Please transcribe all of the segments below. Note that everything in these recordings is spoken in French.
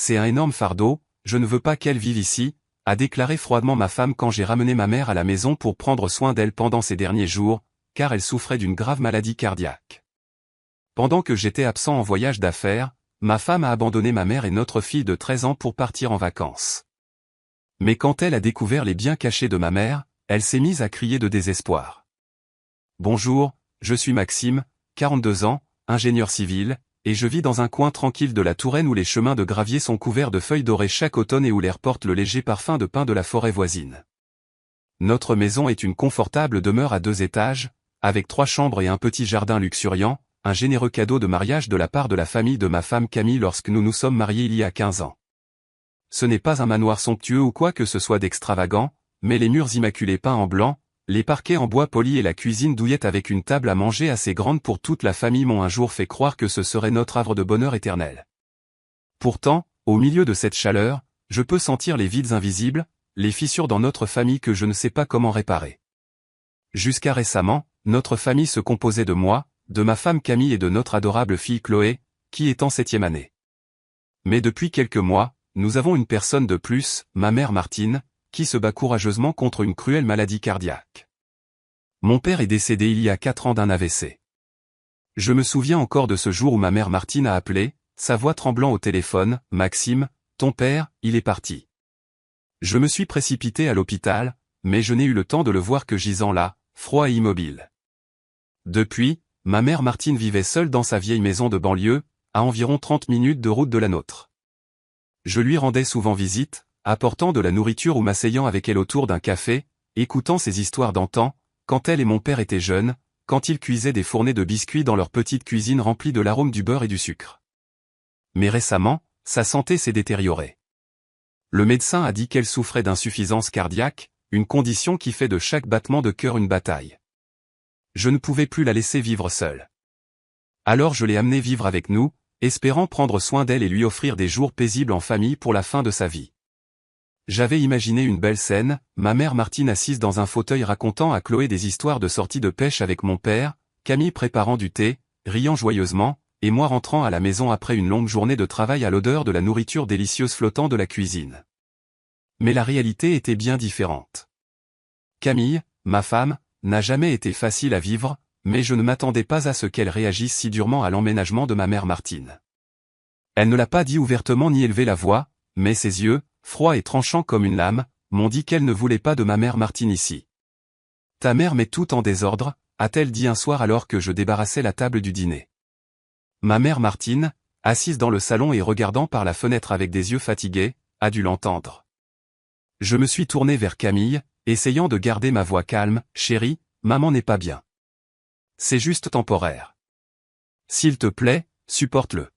c'est un énorme fardeau, je ne veux pas qu'elle vive ici, a déclaré froidement ma femme quand j'ai ramené ma mère à la maison pour prendre soin d'elle pendant ces derniers jours, car elle souffrait d'une grave maladie cardiaque. Pendant que j'étais absent en voyage d'affaires, ma femme a abandonné ma mère et notre fille de 13 ans pour partir en vacances. Mais quand elle a découvert les biens cachés de ma mère, elle s'est mise à crier de désespoir. Bonjour, je suis Maxime, 42 ans, ingénieur civil, et je vis dans un coin tranquille de la Touraine où les chemins de gravier sont couverts de feuilles dorées chaque automne et où l'air porte le léger parfum de pin de la forêt voisine. Notre maison est une confortable demeure à 2 étages, avec 3 chambres et un petit jardin luxuriant, un généreux cadeau de mariage de la part de la famille de ma femme Camille lorsque nous nous sommes mariés il y a 15 ans. Ce n'est pas un manoir somptueux ou quoi que ce soit d'extravagant, mais les murs immaculés peints en blanc, les parquets en bois poli et la cuisine douillette avec une table à manger assez grande pour toute la famille m'ont un jour fait croire que ce serait notre havre de bonheur éternel. Pourtant, au milieu de cette chaleur, je peux sentir les vides invisibles, les fissures dans notre famille que je ne sais pas comment réparer. Jusqu'à récemment, notre famille se composait de moi, de ma femme Camille et de notre adorable fille Chloé, qui est en 7e année. Mais depuis quelques mois, nous avons une personne de plus, ma mère Martine, qui se bat courageusement contre une cruelle maladie cardiaque. Mon père est décédé il y a 4 ans d'un AVC. Je me souviens encore de ce jour où ma mère Martine a appelé, sa voix tremblant au téléphone, « Maxime, ton père, il est parti. » Je me suis précipité à l'hôpital, mais je n'ai eu le temps de le voir que gisant là, froid et immobile. Depuis, ma mère Martine vivait seule dans sa vieille maison de banlieue, à environ 30 minutes de route de la nôtre. Je lui rendais souvent visite, apportant de la nourriture ou m'asseyant avec elle autour d'un café, écoutant ses histoires d'antan, quand elle et mon père étaient jeunes, quand ils cuisaient des fournées de biscuits dans leur petite cuisine remplie de l'arôme du beurre et du sucre. Mais récemment, sa santé s'est détériorée. Le médecin a dit qu'elle souffrait d'insuffisance cardiaque, une condition qui fait de chaque battement de cœur une bataille. Je ne pouvais plus la laisser vivre seule. Alors je l'ai amenée vivre avec nous, espérant prendre soin d'elle et lui offrir des jours paisibles en famille pour la fin de sa vie. J'avais imaginé une belle scène, ma mère Martine assise dans un fauteuil racontant à Chloé des histoires de sorties de pêche avec mon père, Camille préparant du thé, riant joyeusement, et moi rentrant à la maison après une longue journée de travail à l'odeur de la nourriture délicieuse flottant de la cuisine. Mais la réalité était bien différente. Camille, ma femme, n'a jamais été facile à vivre, mais je ne m'attendais pas à ce qu'elle réagisse si durement à l'emménagement de ma mère Martine. Elle ne l'a pas dit ouvertement ni élevé la voix, mais ses yeux, froids et tranchants comme une lame, m'ont dit qu'elle ne voulait pas de ma mère Martine ici. « Ta mère met tout en désordre », a-t-elle dit un soir alors que je débarrassais la table du dîner. Ma mère Martine, assise dans le salon et regardant par la fenêtre avec des yeux fatigués, a dû l'entendre. Je me suis tourné vers Camille, essayant de garder ma voix calme. « Chérie, maman n'est pas bien. C'est juste temporaire. S'il te plaît, supporte-le. »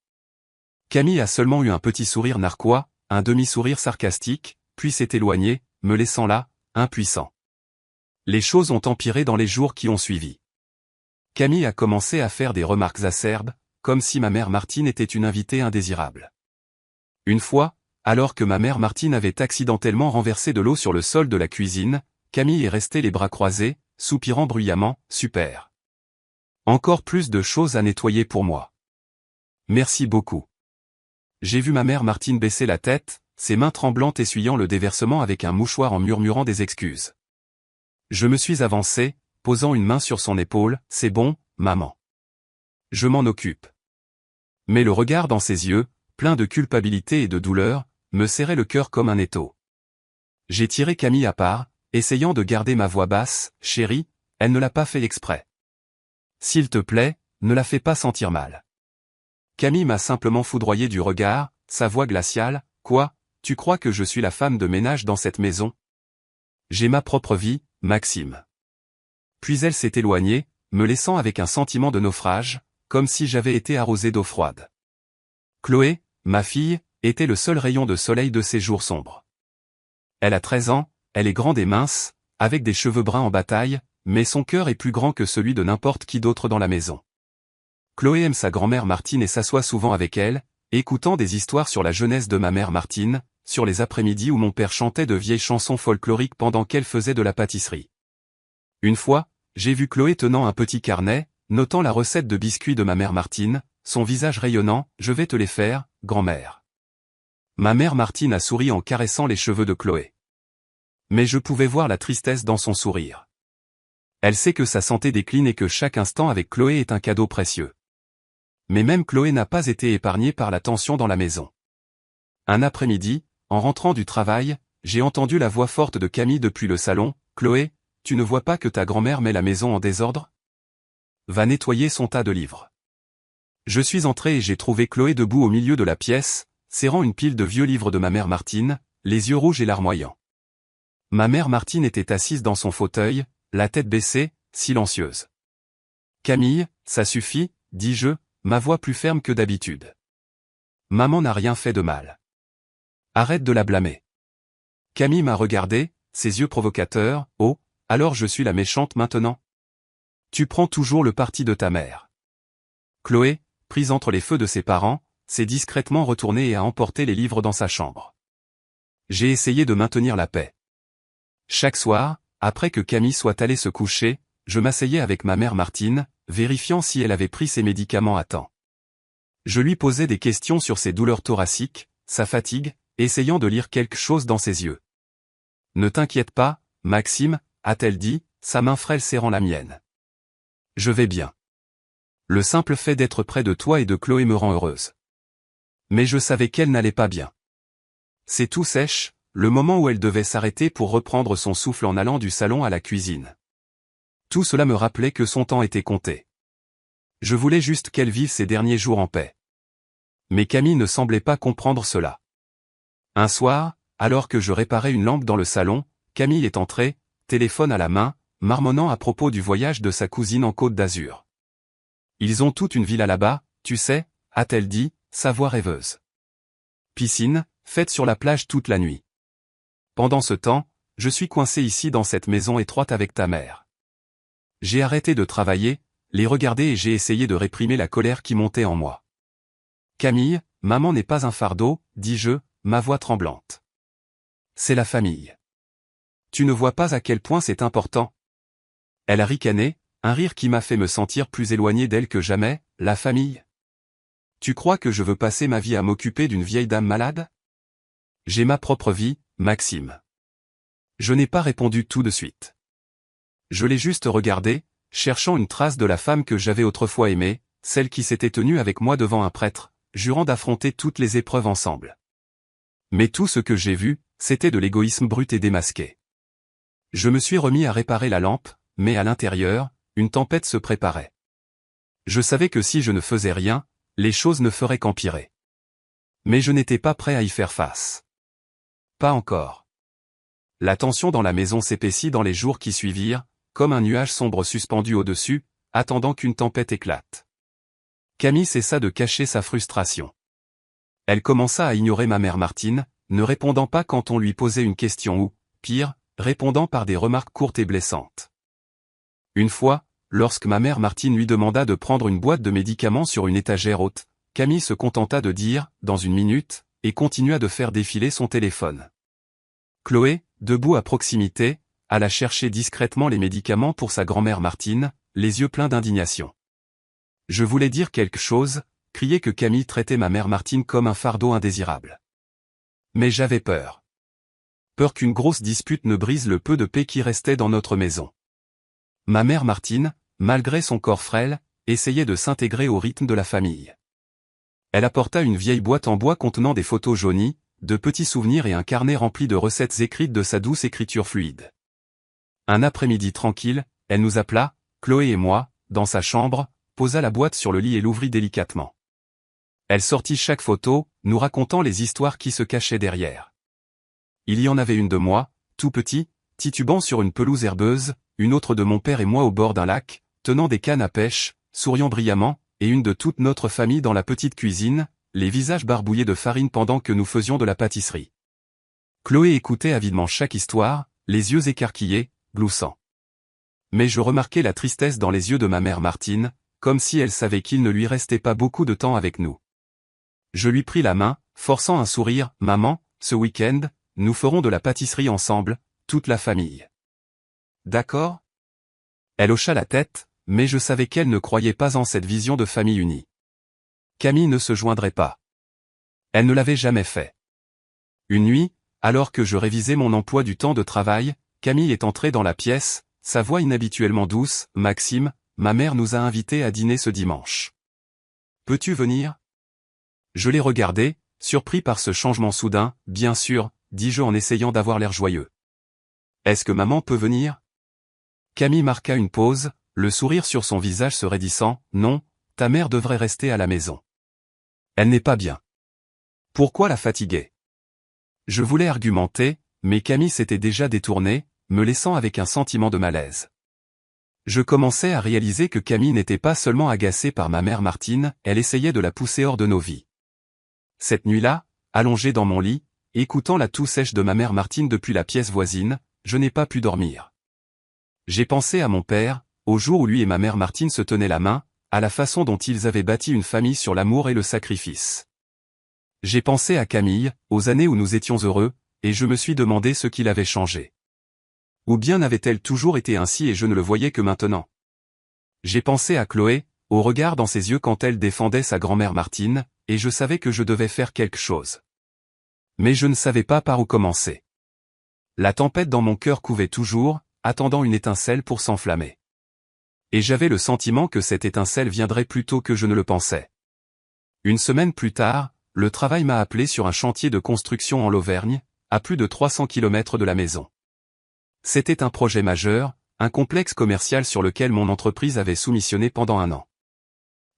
Camille a seulement eu un petit sourire narquois, un demi-sourire sarcastique, puis s'est éloignée, me laissant là, impuissant. Les choses ont empiré dans les jours qui ont suivi. Camille a commencé à faire des remarques acerbes, comme si ma mère Martine était une invitée indésirable. Une fois, alors que ma mère Martine avait accidentellement renversé de l'eau sur le sol de la cuisine, Camille est restée les bras croisés, soupirant bruyamment, « Super. Encore plus de choses à nettoyer pour moi. Merci beaucoup. » J'ai vu ma mère Martine baisser la tête, ses mains tremblantes essuyant le déversement avec un mouchoir en murmurant des excuses. Je me suis avancé, posant une main sur son épaule, « C'est bon, maman. Je m'en occupe. » Mais le regard dans ses yeux, plein de culpabilité et de douleur, me serrait le cœur comme un étau. J'ai tiré Camille à part, essayant de garder ma voix basse, « Chérie, elle ne l'a pas fait exprès. S'il te plaît, ne la fais pas sentir mal. » Camille m'a simplement foudroyé du regard, sa voix glaciale, « Quoi, tu crois que je suis la femme de ménage dans cette maison? J'ai ma propre vie, Maxime. » Puis elle s'est éloignée, me laissant avec un sentiment de naufrage, comme si j'avais été arrosé d'eau froide. Chloé, ma fille, était le seul rayon de soleil de ces jours sombres. Elle a 13 ans, elle est grande et mince, avec des cheveux bruns en bataille, mais son cœur est plus grand que celui de n'importe qui d'autre dans la maison. Chloé aime sa grand-mère Martine et s'assoit souvent avec elle, écoutant des histoires sur la jeunesse de ma mère Martine, sur les après-midi où mon père chantait de vieilles chansons folkloriques pendant qu'elle faisait de la pâtisserie. Une fois, j'ai vu Chloé tenant un petit carnet, notant la recette de biscuits de ma mère Martine, son visage rayonnant, « Je vais te les faire, grand-mère. » Ma mère Martine a souri en caressant les cheveux de Chloé. Mais je pouvais voir la tristesse dans son sourire. Elle sait que sa santé décline et que chaque instant avec Chloé est un cadeau précieux. Mais même Chloé n'a pas été épargnée par la tension dans la maison. Un après-midi, en rentrant du travail, j'ai entendu la voix forte de Camille depuis le salon. « Chloé, tu ne vois pas que ta grand-mère met la maison en désordre ? Va nettoyer son tas de livres. » Je suis entré et j'ai trouvé Chloé debout au milieu de la pièce, serrant une pile de vieux livres de ma mère Martine, les yeux rouges et larmoyants. Ma mère Martine était assise dans son fauteuil, la tête baissée, silencieuse. « Camille, ça suffit, dis-je, ma voix plus ferme que d'habitude. Maman n'a rien fait de mal. Arrête de la blâmer. » Camille m'a regardé, ses yeux provocateurs. « Oh, alors je suis la méchante maintenant ? Tu prends toujours le parti de ta mère. » Chloé, prise entre les feux de ses parents, s'est discrètement retournée et a emporté les livres dans sa chambre. J'ai essayé de maintenir la paix. Chaque soir, après que Camille soit allée se coucher, je m'asseyais avec ma mère Martine, vérifiant si elle avait pris ses médicaments à temps. Je lui posais des questions sur ses douleurs thoraciques, sa fatigue, essayant de lire quelque chose dans ses yeux. « Ne t'inquiète pas, Maxime, » a-t-elle dit, sa main frêle serrant la mienne. « Je vais bien. Le simple fait d'être près de toi et de Chloé me rend heureuse. » Mais je savais qu'elle n'allait pas bien. C'est tout sèche, le moment où elle devait s'arrêter pour reprendre son souffle en allant du salon à la cuisine. Tout cela me rappelait que son temps était compté. Je voulais juste qu'elle vive ses derniers jours en paix. Mais Camille ne semblait pas comprendre cela. Un soir, alors que je réparais une lampe dans le salon, Camille est entrée, téléphone à la main, marmonnant à propos du voyage de sa cousine en Côte d'Azur. « Ils ont toute une villa là-bas, tu sais, » a-t-elle dit, sa voix rêveuse. « Piscine, fête sur la plage toute la nuit. Pendant ce temps, je suis coincé ici dans cette maison étroite avec ta mère. » J'ai arrêté de travailler, les regarder et j'ai essayé de réprimer la colère qui montait en moi. « Camille, maman n'est pas un fardeau, dis-je, ma voix tremblante. C'est la famille. Tu ne vois pas à quel point c'est important. » Elle a ricané, un rire qui m'a fait me sentir plus éloigné d'elle que jamais. « La famille ? Tu crois que je veux passer ma vie à m'occuper d'une vieille dame malade ? J'ai ma propre vie, Maxime. » Je n'ai pas répondu tout de suite. Je l'ai juste regardé, cherchant une trace de la femme que j'avais autrefois aimée, celle qui s'était tenue avec moi devant un prêtre, jurant d'affronter toutes les épreuves ensemble. Mais tout ce que j'ai vu, c'était de l'égoïsme brut et démasqué. Je me suis remis à réparer la lampe, mais à l'intérieur, une tempête se préparait. Je savais que si je ne faisais rien, les choses ne feraient qu'empirer. Mais je n'étais pas prêt à y faire face. Pas encore. La tension dans la maison s'épaissit dans les jours qui suivirent, comme un nuage sombre suspendu au-dessus, attendant qu'une tempête éclate. Camille cessa de cacher sa frustration. Elle commença à ignorer ma mère Martine, ne répondant pas quand on lui posait une question ou, pire, répondant par des remarques courtes et blessantes. Une fois, lorsque ma mère Martine lui demanda de prendre une boîte de médicaments sur une étagère haute, Camille se contenta de dire « dans une minute » et continua de faire défiler son téléphone. Chloé, debout à proximité, alla chercher discrètement les médicaments pour sa grand-mère Martine, les yeux pleins d'indignation. Je voulais dire quelque chose, crier que Camille traitait ma mère Martine comme un fardeau indésirable. Mais j'avais peur. Peur qu'une grosse dispute ne brise le peu de paix qui restait dans notre maison. Ma mère Martine, malgré son corps frêle, essayait de s'intégrer au rythme de la famille. Elle apporta une vieille boîte en bois contenant des photos jaunies, de petits souvenirs et un carnet rempli de recettes écrites de sa douce écriture fluide. Un après-midi tranquille, elle nous appela, Chloé et moi, dans sa chambre, posa la boîte sur le lit et l'ouvrit délicatement. Elle sortit chaque photo, nous racontant les histoires qui se cachaient derrière. Il y en avait une de moi, tout petit, titubant sur une pelouse herbeuse, une autre de mon père et moi au bord d'un lac, tenant des cannes à pêche, souriant brillamment, et une de toute notre famille dans la petite cuisine, les visages barbouillés de farine pendant que nous faisions de la pâtisserie. Chloé écoutait avidement chaque histoire, les yeux écarquillés, gloussant. Mais je remarquais la tristesse dans les yeux de ma mère Martine, comme si elle savait qu'il ne lui restait pas beaucoup de temps avec nous. Je lui pris la main, forçant un sourire, « Maman, ce week-end, nous ferons de la pâtisserie ensemble, toute la famille. » D'accord ? Elle hocha la tête, mais je savais qu'elle ne croyait pas en cette vision de famille unie. Camille ne se joindrait pas. Elle ne l'avait jamais fait. Une nuit, alors que je révisais mon emploi du temps de travail, Camille est entrée dans la pièce, sa voix inhabituellement douce. « Maxime, ma mère nous a invités à dîner ce dimanche. Peux-tu venir ?» Je l'ai regardé, surpris par ce changement soudain. « Bien sûr, » dis-je en essayant d'avoir l'air joyeux. « Est-ce que maman peut venir ?» Camille marqua une pause, le sourire sur son visage se raidissant. « Non, ta mère devrait rester à la maison. Elle n'est pas bien. » Pourquoi la fatiguer? Je voulais argumenter, mais Camille s'était déjà détournée, me laissant avec un sentiment de malaise. Je commençais à réaliser que Camille n'était pas seulement agacée par ma mère Martine, elle essayait de la pousser hors de nos vies. Cette nuit-là, allongé dans mon lit, écoutant la toux sèche de ma mère Martine depuis la pièce voisine, je n'ai pas pu dormir. J'ai pensé à mon père, au jour où lui et ma mère Martine se tenaient la main, à la façon dont ils avaient bâti une famille sur l'amour et le sacrifice. J'ai pensé à Camille, aux années où nous étions heureux, et je me suis demandé ce qu'il avait changé. Ou bien avait-elle toujours été ainsi et je ne le voyais que maintenant? J'ai pensé à Chloé, au regard dans ses yeux quand elle défendait sa grand-mère Martine, et je savais que je devais faire quelque chose. Mais je ne savais pas par où commencer. La tempête dans mon cœur couvait toujours, attendant une étincelle pour s'enflammer. Et j'avais le sentiment que cette étincelle viendrait plus tôt que je ne le pensais. Une semaine plus tard, le travail m'a appelé sur un chantier de construction en l'Auvergne, à plus de 300 km de la maison. C'était un projet majeur, un complexe commercial sur lequel mon entreprise avait soumissionné pendant 1 an.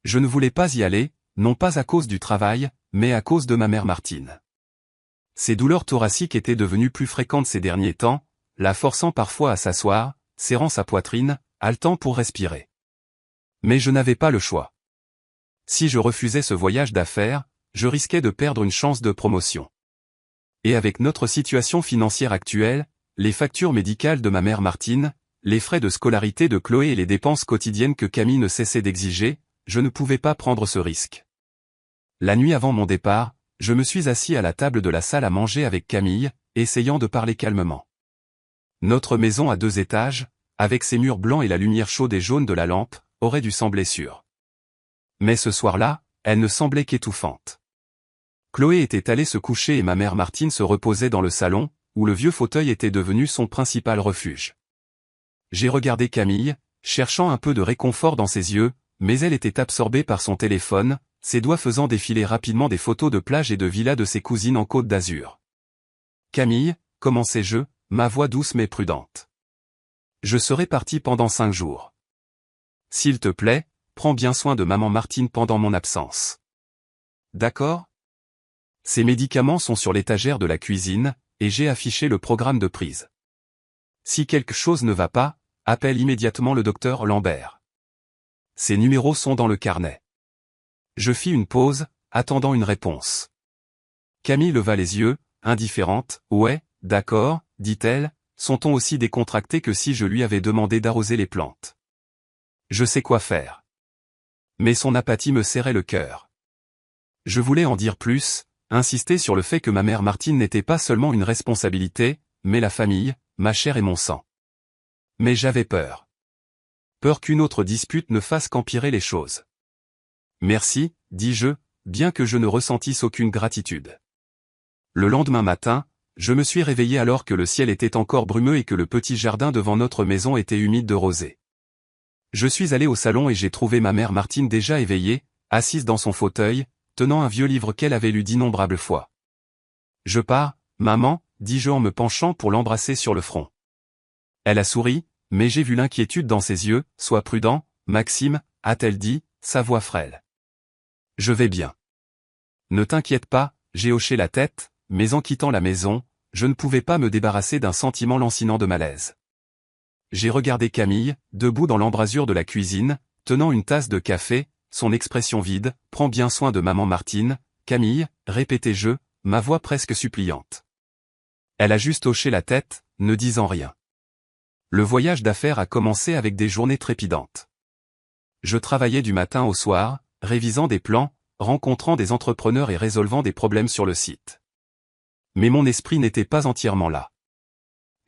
Je ne voulais pas y aller, non pas à cause du travail, mais à cause de ma mère Martine. Ses douleurs thoraciques étaient devenues plus fréquentes ces derniers temps, la forçant parfois à s'asseoir, serrant sa poitrine, haletant pour respirer. Mais je n'avais pas le choix. Si je refusais ce voyage d'affaires, je risquais de perdre une chance de promotion. Et avec notre situation financière actuelle, les factures médicales de ma mère Martine, les frais de scolarité de Chloé et les dépenses quotidiennes que Camille ne cessait d'exiger, je ne pouvais pas prendre ce risque. La nuit avant mon départ, je me suis assis à la table de la salle à manger avec Camille, essayant de parler calmement. Notre maison à 2 étages, avec ses murs blancs et la lumière chaude et jaune de la lampe, aurait dû sembler sûre. Mais ce soir-là, elle ne semblait qu'étouffante. Chloé était allée se coucher et ma mère Martine se reposait dans le salon, où le vieux fauteuil était devenu son principal refuge. J'ai regardé Camille, cherchant un peu de réconfort dans ses yeux, mais elle était absorbée par son téléphone, ses doigts faisant défiler rapidement des photos de plage et de villas de ses cousines en Côte d'Azur. « Camille, commençai-je, ma voix douce mais prudente. Je serai parti pendant 5 jours. S'il te plaît, prends bien soin de maman Martine pendant mon absence. D'accord ? Ces médicaments sont sur l'étagère de la cuisine, et j'ai affiché le programme de prise. Si quelque chose ne va pas, appelle immédiatement le docteur Lambert. Ces numéros sont dans le carnet. » Je fis une pause, attendant une réponse. Camille leva les yeux, indifférente. « Ouais, d'accord, » dit-elle, son ton aussi décontracté que si je lui avais demandé d'arroser les plantes. Je sais quoi faire. Mais son apathie me serrait le cœur. Je voulais en dire plus, insister sur le fait que ma mère Martine n'était pas seulement une responsabilité, mais la famille, ma chair et mon sang. Mais j'avais peur. Peur qu'une autre dispute ne fasse qu'empirer les choses. « Merci, » dis-je, bien que je ne ressentisse aucune gratitude. Le lendemain matin, je me suis réveillé alors que le ciel était encore brumeux et que le petit jardin devant notre maison était humide de rosée. Je suis allé au salon et j'ai trouvé ma mère Martine déjà éveillée, assise dans son fauteuil, tenant un vieux livre qu'elle avait lu d'innombrables fois. « Je pars, maman, » dis-je en me penchant pour l'embrasser sur le front. Elle a souri, mais j'ai vu l'inquiétude dans ses yeux. « Sois prudent, Maxime, » a-t-elle dit, sa voix frêle. « Je vais bien. » « Ne t'inquiète pas, » j'ai hoché la tête, mais en quittant la maison, je ne pouvais pas me débarrasser d'un sentiment lancinant de malaise. J'ai regardé Camille, debout dans l'embrasure de la cuisine, tenant une tasse de café, son expression vide. « Prends bien soin de maman Martine, Camille, » répétai-je, ma voix presque suppliante. Elle a juste hoché la tête, ne disant rien. Le voyage d'affaires a commencé avec des journées trépidantes. Je travaillais du matin au soir, révisant des plans, rencontrant des entrepreneurs et résolvant des problèmes sur le site. Mais mon esprit n'était pas entièrement là.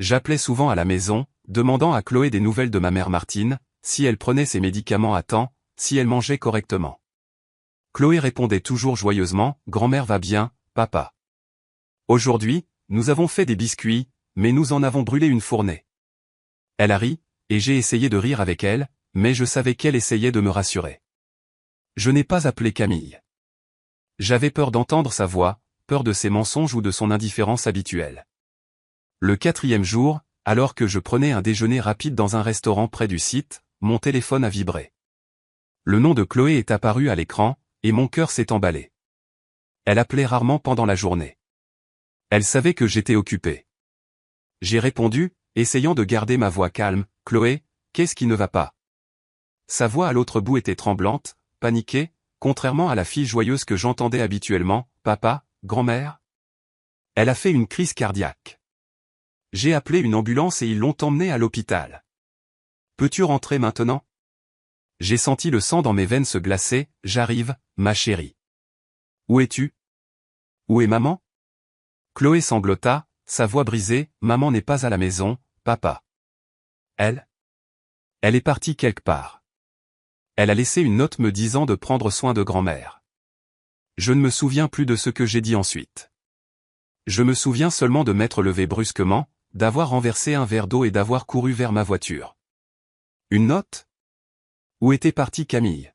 J'appelais souvent à la maison, demandant à Chloé des nouvelles de ma mère Martine, si elle prenait ses médicaments à temps, si elle mangeait correctement. Chloé répondait toujours joyeusement, « Grand-mère va bien, papa. » Aujourd'hui, nous avons fait des biscuits, mais nous en avons brûlé une fournée. Elle a ri, et j'ai essayé de rire avec elle, mais je savais qu'elle essayait de me rassurer. Je n'ai pas appelé Camille. J'avais peur d'entendre sa voix, peur de ses mensonges ou de son indifférence habituelle. Le 4e jour, alors que je prenais un déjeuner rapide dans un restaurant près du site, mon téléphone a vibré. Le nom de Chloé est apparu à l'écran, et mon cœur s'est emballé. Elle appelait rarement pendant la journée. Elle savait que j'étais occupé. J'ai répondu, essayant de garder ma voix calme, « Chloé, qu'est-ce qui ne va pas ?» Sa voix à l'autre bout était tremblante, paniquée, contrairement à la fille joyeuse que j'entendais habituellement, « Papa, grand-mère ?» Elle a fait une crise cardiaque. J'ai appelé une ambulance et ils l'ont emmenée à l'hôpital. Peux-tu rentrer maintenant? J'ai senti le sang dans mes veines se glacer, j'arrive, ma chérie. Où es-tu? Où est maman? Chloé sanglota, sa voix brisée, maman n'est pas à la maison, papa. Elle est partie quelque part. Elle a laissé une note me disant de prendre soin de grand-mère. Je ne me souviens plus de ce que j'ai dit ensuite. Je me souviens seulement de m'être levé brusquement, d'avoir renversé un verre d'eau et d'avoir couru vers ma voiture. Une note? Où était partie Camille?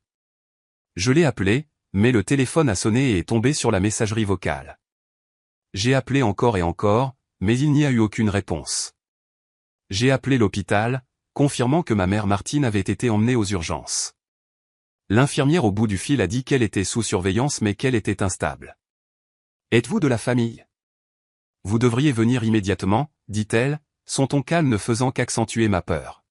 Je l'ai appelée, mais le téléphone a sonné et est tombé sur la messagerie vocale. J'ai appelé encore et encore, mais il n'y a eu aucune réponse. J'ai appelé l'hôpital, confirmant que ma mère Martine avait été emmenée aux urgences. L'infirmière au bout du fil a dit qu'elle était sous surveillance mais qu'elle était instable. Êtes-vous de la famille? Vous devriez venir immédiatement, dit-elle, son ton calme ne faisant qu'accentuer ma peur.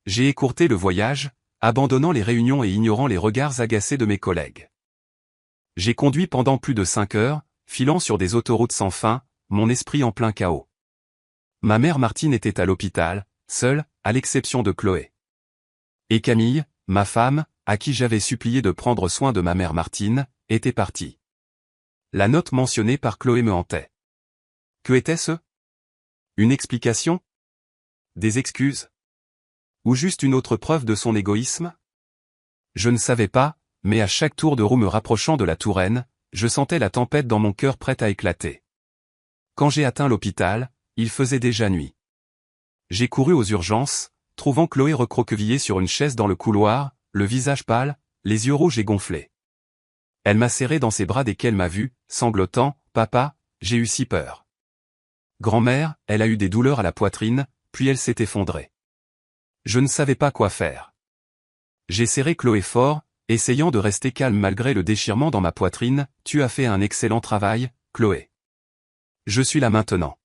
J'ai écourté le voyage, abandonnant les réunions et ignorant les regards agacés de mes collègues. J'ai conduit pendant plus de 5 heures, filant sur des autoroutes sans fin, mon esprit en plein chaos. Ma mère Martine était à l'hôpital, seule, à l'exception de Chloé. Et Camille, ma femme, à qui j'avais supplié de prendre soin de ma mère Martine, était partie. La note mentionnée par Chloé me hantait. Que était-ce? Une explication? Des excuses? Ou juste une autre preuve de son égoïsme? Je ne savais pas, mais à chaque tour de roue me rapprochant de la Touraine, je sentais la tempête dans mon cœur prête à éclater. Quand j'ai atteint l'hôpital, il faisait déjà nuit. J'ai couru aux urgences, trouvant Chloé recroquevillée sur une chaise dans le couloir, le visage pâle, les yeux rouges et gonflés. Elle m'a serré dans ses bras dès qu'elle m'a vu, sanglotant, « Papa, j'ai eu si peur. » Grand-mère, elle a eu des douleurs à la poitrine, puis elle s'est effondrée. Je ne savais pas quoi faire. J'ai serré Chloé fort, essayant de rester calme malgré le déchirement dans ma poitrine. « Tu as fait un excellent travail, Chloé. Je suis là maintenant.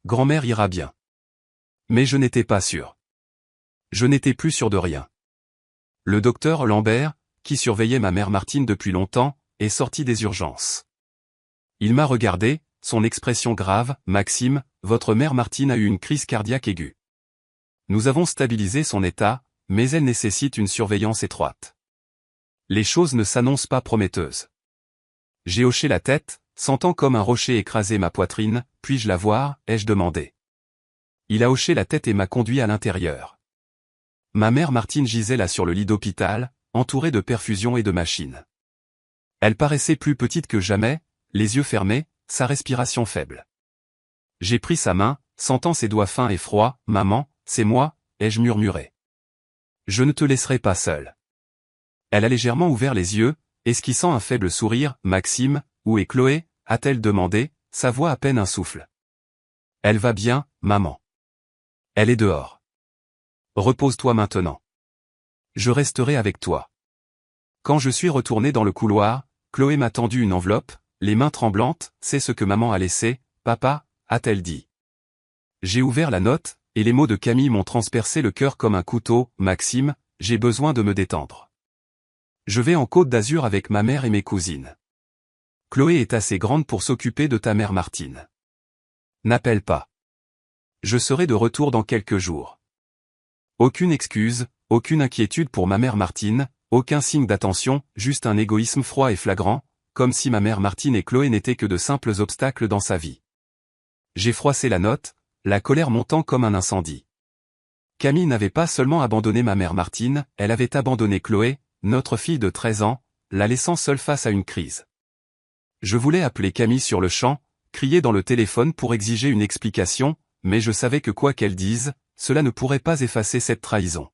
Grand-mère ira bien. » Mais je n'étais pas sûr. Je n'étais plus sûr de rien. Le docteur Lambert, qui surveillait ma mère Martine depuis longtemps, est sorti des urgences. Il m'a regardé, son expression grave, « Maxime, votre mère Martine a eu une crise cardiaque aiguë. Nous avons stabilisé son état, mais elle nécessite une surveillance étroite. Les choses ne s'annoncent pas prometteuses. » J'ai hoché la tête, sentant comme un rocher écraser ma poitrine. « Puis-je la voir ?» ai-je demandé. Il a hoché la tête et m'a conduit à l'intérieur. Ma mère Martine gisait là sur le lit d'hôpital, entourée de perfusions et de machines. Elle paraissait plus petite que jamais, les yeux fermés, sa respiration faible. J'ai pris sa main, sentant ses doigts fins et froids. « Maman, c'est moi » ai-je murmuré. « Je ne te laisserai pas seule. » Elle a légèrement ouvert les yeux, esquissant un faible sourire. « Maxime, où est Chloé ?» a-t-elle demandé, sa voix à peine un souffle. « Elle va bien, maman. Elle est dehors. Repose-toi maintenant. Je resterai avec toi. » Quand je suis retourné dans le couloir, Chloé m'a tendu une enveloppe, les mains tremblantes. « C'est ce que maman a laissé, papa ?» a-t-elle dit. J'ai ouvert la note, et les mots de Camille m'ont transpercé le cœur comme un couteau. « Maxime, j'ai besoin de me détendre. Je vais en Côte d'Azur avec ma mère et mes cousines. Chloé est assez grande pour s'occuper de ta mère Martine. N'appelle pas. Je serai de retour dans quelques jours. » Aucune excuse, aucune inquiétude pour ma mère Martine, aucun signe d'attention, juste un égoïsme froid et flagrant, comme si ma mère Martine et Chloé n'étaient que de simples obstacles dans sa vie. J'ai froissé la note, la colère montant comme un incendie. Camille n'avait pas seulement abandonné ma mère Martine, elle avait abandonné Chloé, notre fille de 13 ans, la laissant seule face à une crise. Je voulais appeler Camille sur le champ, crié dans le téléphone pour exiger une explication, mais je savais que quoi qu'elle dise, cela ne pourrait pas effacer cette trahison.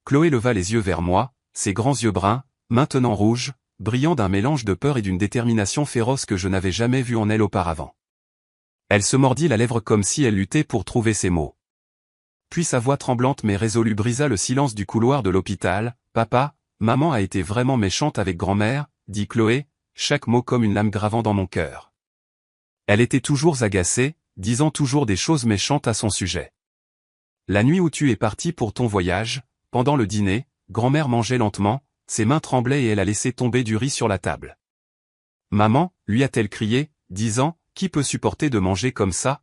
Chloé leva les yeux vers moi, ses grands yeux bruns, maintenant rouges, brillant d'un mélange de peur et d'une détermination féroce que je n'avais jamais vue en elle auparavant. Elle se mordit la lèvre comme si elle luttait pour trouver ses mots. Puis sa voix tremblante mais résolue brisa le silence du couloir de l'hôpital. « Papa, maman a été vraiment méchante avec grand-mère, » dit Chloé, chaque mot comme une lame gravant dans mon cœur. Elle était toujours agacée, disant toujours des choses méchantes à son sujet. La nuit où tu es parti pour ton voyage, pendant le dîner, grand-mère mangeait lentement, ses mains tremblaient et elle a laissé tomber du riz sur la table. Maman, lui a-t-elle crié, disant, qui peut supporter de manger comme ça?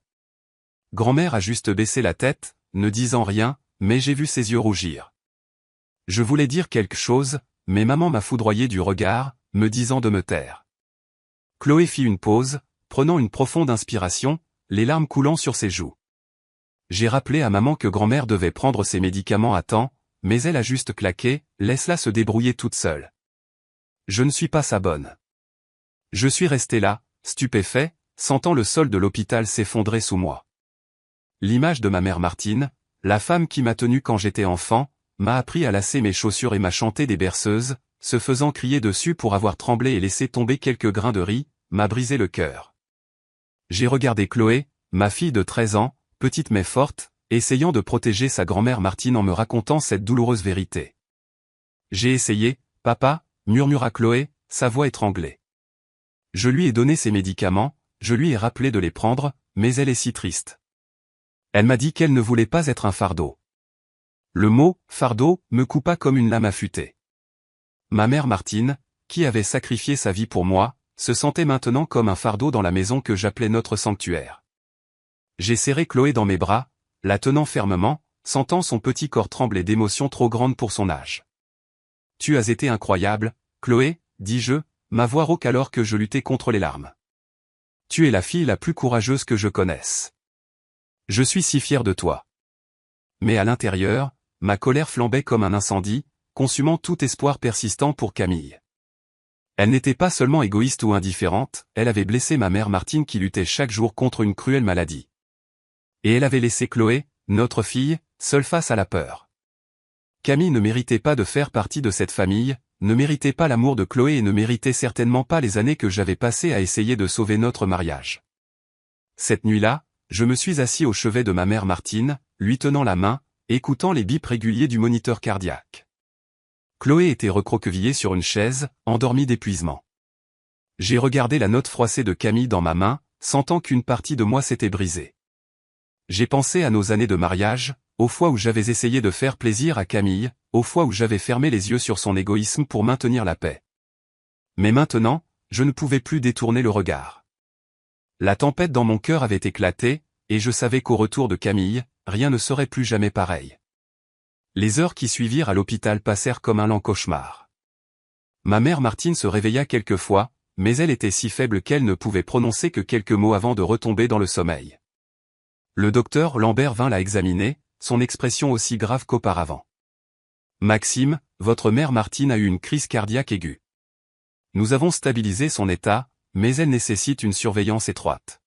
Grand-mère a juste baissé la tête, ne disant rien, mais j'ai vu ses yeux rougir. Je voulais dire quelque chose, mais maman m'a foudroyé du regard, me disant de me taire. Chloé fit une pause, prenant une profonde inspiration, les larmes coulant sur ses joues. J'ai rappelé à maman que grand-mère devait prendre ses médicaments à temps, mais elle a juste claqué, laisse-la se débrouiller toute seule. Je ne suis pas sa bonne. Je suis resté là, stupéfait, sentant le sol de l'hôpital s'effondrer sous moi. L'image de ma mère Martine, la femme qui m'a tenu quand j'étais enfant, m'a appris à lasser mes chaussures et m'a chanté des berceuses, se faisant crier dessus pour avoir tremblé et laissé tomber quelques grains de riz, m'a brisé le cœur. J'ai regardé Chloé, ma fille de 13 ans, petite mais forte, essayant de protéger sa grand-mère Martine en me racontant cette douloureuse vérité. J'ai essayé, papa, murmura Chloé, sa voix étranglée. Je lui ai donné ses médicaments, je lui ai rappelé de les prendre, mais elle est si triste. Elle m'a dit qu'elle ne voulait pas être un fardeau. Le mot « fardeau » me coupa comme une lame affûtée. Ma mère Martine, qui avait sacrifié sa vie pour moi, se sentait maintenant comme un fardeau dans la maison que j'appelais notre sanctuaire. J'ai serré Chloé dans mes bras, la tenant fermement, sentant son petit corps trembler d'émotions trop grandes pour son âge. « Tu as été incroyable, Chloé, » dis-je, ma voix rauque alors que je luttais contre les larmes. « Tu es la fille la plus courageuse que je connaisse. Je suis si fier de toi. » Mais à l'intérieur, ma colère flambait comme un incendie, consumant tout espoir persistant pour Camille. Elle n'était pas seulement égoïste ou indifférente, elle avait blessé ma mère Martine qui luttait chaque jour contre une cruelle maladie. Et elle avait laissé Chloé, notre fille, seule face à la peur. Camille ne méritait pas de faire partie de cette famille, ne méritait pas l'amour de Chloé et ne méritait certainement pas les années que j'avais passées à essayer de sauver notre mariage. Cette nuit-là, je me suis assis au chevet de ma mère Martine, lui tenant la main, écoutant les bips réguliers du moniteur cardiaque. Chloé était recroquevillée sur une chaise, endormie d'épuisement. J'ai regardé la note froissée de Camille dans ma main, sentant qu'une partie de moi s'était brisée. J'ai pensé à nos années de mariage, aux fois où j'avais essayé de faire plaisir à Camille, aux fois où j'avais fermé les yeux sur son égoïsme pour maintenir la paix. Mais maintenant, je ne pouvais plus détourner le regard. La tempête dans mon cœur avait éclaté, et je savais qu'au retour de Camille, rien ne serait plus jamais pareil. Les heures qui suivirent à l'hôpital passèrent comme un lent cauchemar. Ma mère Martine se réveilla quelquefois, mais elle était si faible qu'elle ne pouvait prononcer que quelques mots avant de retomber dans le sommeil. Le docteur Lambert vint la examiner, son expression aussi grave qu'auparavant. « Maxime, votre mère Martine a eu une crise cardiaque aiguë. Nous avons stabilisé son état, mais elle nécessite une surveillance étroite.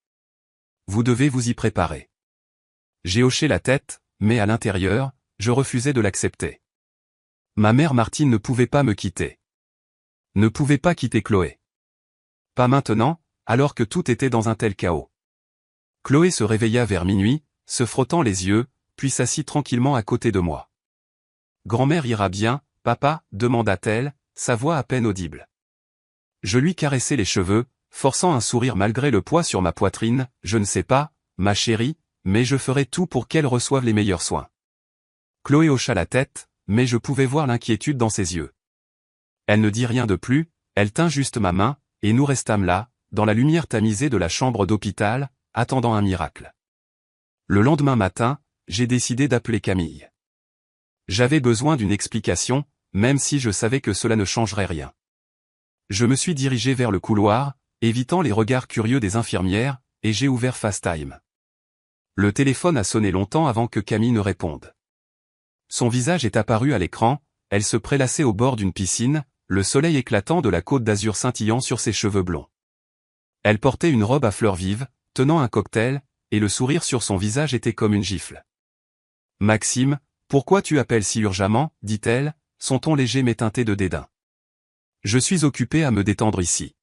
Vous devez vous y préparer. » J'ai hoché la tête, mais à l'intérieur, je refusais de l'accepter. Ma mère Martine ne pouvait pas me quitter. Ne pouvait pas quitter Chloé. Pas maintenant, alors que tout était dans un tel chaos. Chloé se réveilla vers minuit, se frottant les yeux, puis s'assit tranquillement à côté de moi. « Grand-mère ira bien, papa ?» demanda-t-elle, sa voix à peine audible. Je lui caressai les cheveux, forçant un sourire malgré le poids sur ma poitrine. « Je ne sais pas, ma chérie, mais je ferai tout pour qu'elle reçoive les meilleurs soins. » Chloé hocha la tête, mais je pouvais voir l'inquiétude dans ses yeux. Elle ne dit rien de plus, elle tint juste ma main, et nous restâmes là, dans la lumière tamisée de la chambre d'hôpital, attendant un miracle. Le lendemain matin, j'ai décidé d'appeler Camille. J'avais besoin d'une explication, même si je savais que cela ne changerait rien. Je me suis dirigé vers le couloir, évitant les regards curieux des infirmières, et j'ai ouvert FaceTime. Le téléphone a sonné longtemps avant que Camille ne réponde. Son visage est apparu à l'écran, elle se prélassait au bord d'une piscine, le soleil éclatant de la côte d'Azur scintillant sur ses cheveux blonds. Elle portait une robe à fleurs vives, tenant un cocktail, et le sourire sur son visage était comme une gifle. « Maxime, pourquoi tu appelles si urgemment ?» dit-elle, son ton léger mais teinté de dédain. « Je suis occupée à me détendre ici. »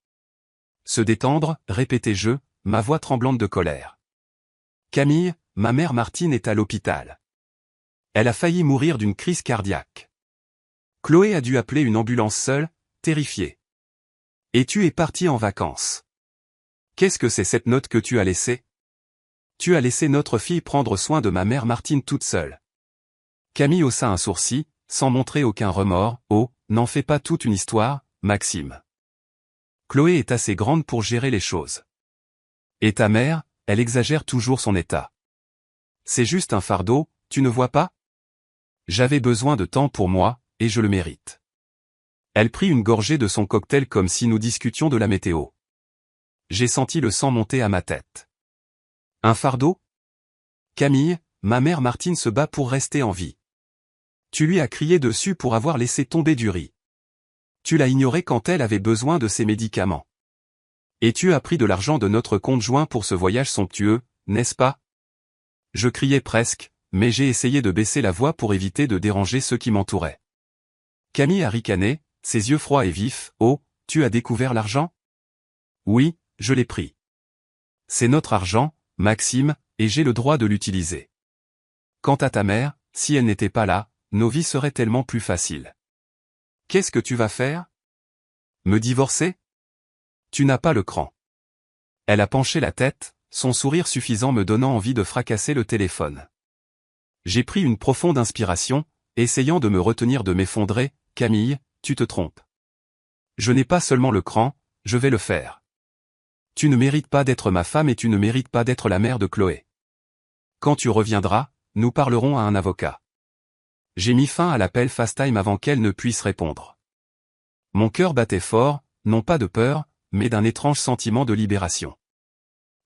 Se détendre, répétai-je, ma voix tremblante de colère. « Camille, ma mère Martine est à l'hôpital. Elle a failli mourir d'une crise cardiaque. Chloé a dû appeler une ambulance seule, terrifiée. Et tu es partie en vacances. Qu'est-ce que c'est cette note que tu as laissée? Tu as laissé notre fille prendre soin de ma mère Martine toute seule. » Camille haussa un sourcil, sans montrer aucun remords. « Oh, n'en fais pas toute une histoire, Maxime. Chloé est assez grande pour gérer les choses. Et ta mère, elle exagère toujours son état. C'est juste un fardeau, tu ne vois pas? J'avais besoin de temps pour moi, et je le mérite. » Elle prit une gorgée de son cocktail comme si nous discutions de la météo. J'ai senti le sang monter à ma tête. Un fardeau? Camille, ma mère Martine se bat pour rester en vie. Tu lui as crié dessus pour avoir laissé tomber du riz. Tu l'as ignorée quand elle avait besoin de ses médicaments. Et tu as pris de l'argent de notre compte joint pour ce voyage somptueux, n'est-ce pas? Je criais presque, mais j'ai essayé de baisser la voix pour éviter de déranger ceux qui m'entouraient. Camille a ricané, ses yeux froids et vifs. « Oh, tu as découvert l'argent? » Oui, je l'ai pris. C'est notre argent, Maxime, et j'ai le droit de l'utiliser. Quant à ta mère, si elle n'était pas là, nos vies seraient tellement plus faciles. Qu'est-ce que tu vas faire? Me divorcer? Tu n'as pas le cran. Elle a penché la tête, son sourire suffisant me donnant envie de fracasser le téléphone. J'ai pris une profonde inspiration, essayant de me retenir de m'effondrer. « Camille, tu te trompes. Je n'ai pas seulement le cran, je vais le faire. Tu ne mérites pas d'être ma femme et tu ne mérites pas d'être la mère de Chloé. Quand tu reviendras, nous parlerons à un avocat. » J'ai mis fin à l'appel FaceTime avant qu'elle ne puisse répondre. Mon cœur battait fort, non pas de peur, mais d'un étrange sentiment de libération.